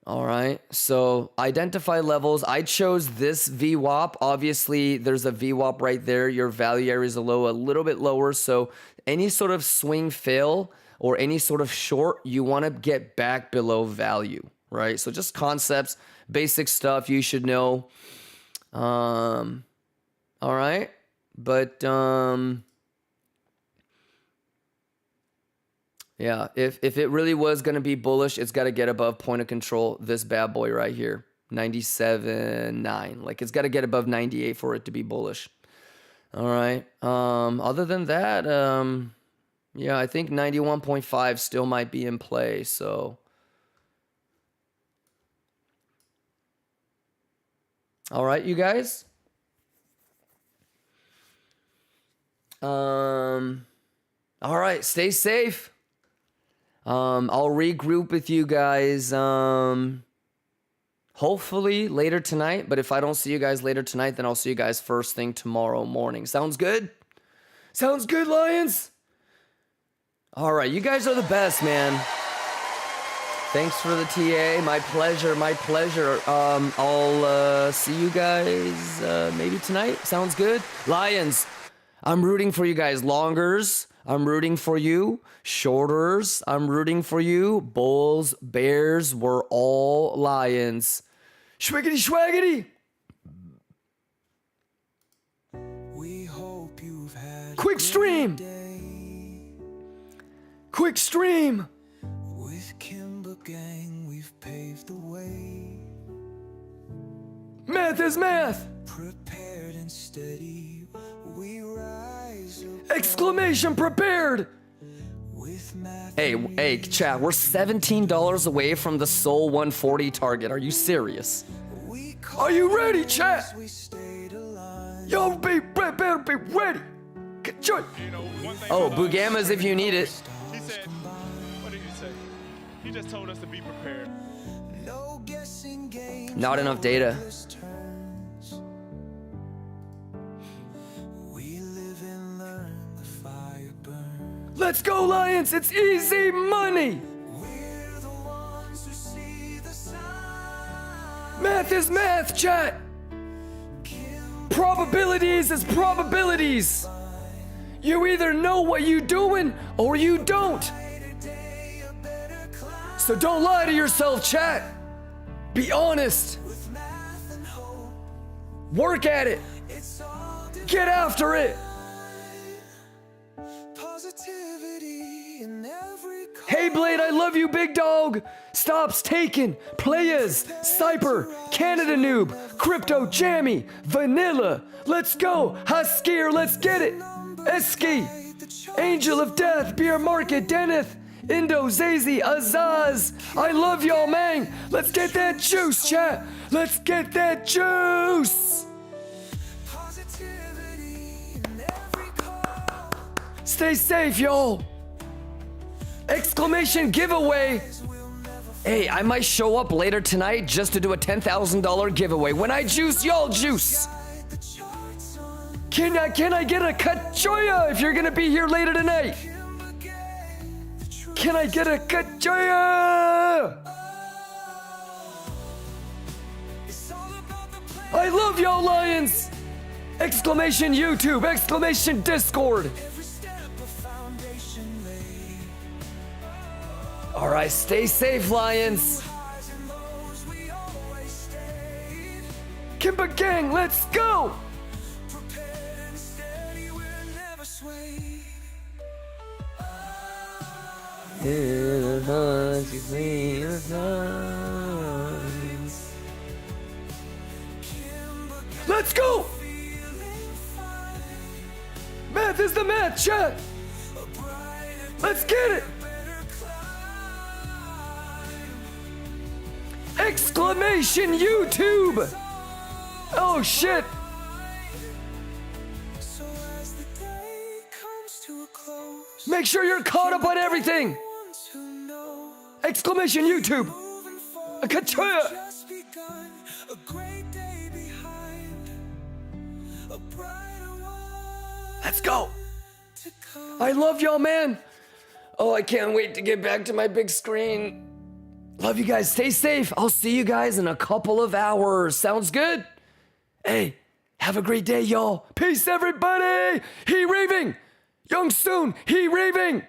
S3: All right, so identify levels. I chose this VWAP. Obviously, there's a VWAP right there. Your value area is a little bit lower. So any sort of swing fail or any sort of short, you want to get back below value, right? So just concepts, basic stuff you should know. All right, but yeah, if it really was going to be bullish, it's got to get above point of control, this bad boy right here, 97.9. Like, it's got to get above 98 for it to be bullish. All right. Other than that, yeah, I think 91.5 still might be in play, so. All right, you guys. All right, stay safe. I'll regroup with you guys hopefully later tonight, but if I don't see you guys later tonight, then I'll see you guys first thing tomorrow morning. Sounds good? Sounds good, Lions? All right, you guys are the best, man. Thanks for the TA. My pleasure, my pleasure. I'll see you guys maybe tonight. Sounds good? Lions, I'm rooting for you guys. Longers, I'm rooting for you. Shorters, I'm rooting for you. Bulls, bears, we're all lions. Schwiggity schwaggity.
S2: We hope you've had
S3: Quick stream. Quick stream.
S2: with Kimber Gang, we've paved the way.
S3: Math is math.
S2: Prepared and steady, we rise up
S3: Exclamation prepared.
S2: with math.
S3: Hey, chat, we're $17 away from the Soul 140 target. Are you serious?
S2: We
S3: Are you ready, chat?
S2: we stayed alive.
S3: Yo, better be ready. Get joy.
S5: You know, one thing
S3: Oh,
S5: my,
S3: Bugamas if you need it.
S5: he said, what did he say? He just told us to be prepared.
S2: No guessing games,
S3: Not
S2: no
S3: enough data.
S2: endless turns. We live and learn, the fire burns.
S3: Let's go, Lions. It's easy money.
S2: We're the ones who see the sign.
S3: Math is math, chat. Probabilities is probabilities. You either know what you doing or you don't.
S2: Today a better climb.
S3: So don't lie to yourself, chat. Be honest.
S2: With math and hope,
S3: Work at it.
S2: it's all
S3: Get after it.
S2: positivity in every call.
S3: Hey, Blade, I love you, big dog. Stops taken. Playas, Cyper, Canada Noob, Crypto Jammy, Vanilla. Let's go. Huskier, let's get it. Eski, Angel of Death, Beer Market, Deneth, Indo, Zazy, Azaz. I love y'all, man. Let's get that juice, chat. Let's get that juice.
S2: Positivity in every call.
S3: Stay safe, y'all. Exclamation giveaway. Hey, I might show up later tonight just to do a $10,000 giveaway. When I juice, y'all juice.
S2: The charts on
S3: Can I get a cachoya if you're gonna be here later tonight?
S2: Kimber Gang. The truth
S3: Can I get a cachoya?
S2: is all about the plan.
S3: I love y'all, Lions. Exclamation YouTube, exclamation Discord.
S2: Every step a foundation laid.
S3: All right, stay safe, Lions.
S2: Highs and lows, we always stayed.
S3: Kimber Gang, let's go.
S2: Prepared and steady, we're never swayed.
S3: Let's go.
S2: Feeling fine.
S3: Math is the math, chat.
S2: A brighter,
S3: Let's get it.
S2: better climb.
S3: Exclamation YouTube. Oh shit.
S2: So as the day comes to a close,
S3: Make sure you're caught up on everything.
S2: ones who know
S3: Exclamation YouTube.
S2: moving forward
S3: A cachoya.
S2: just begun. A great day behind, a brighter one
S3: Let's go.
S2: to come.
S3: I love y'all, man. Oh, I can't wait to get back to my big screen. Love you guys. Stay safe. I'll see you guys in a couple of hours. Sounds good? Hey, have a great day, y'all. Peace, everybody. He raving. Young Soon, he raving.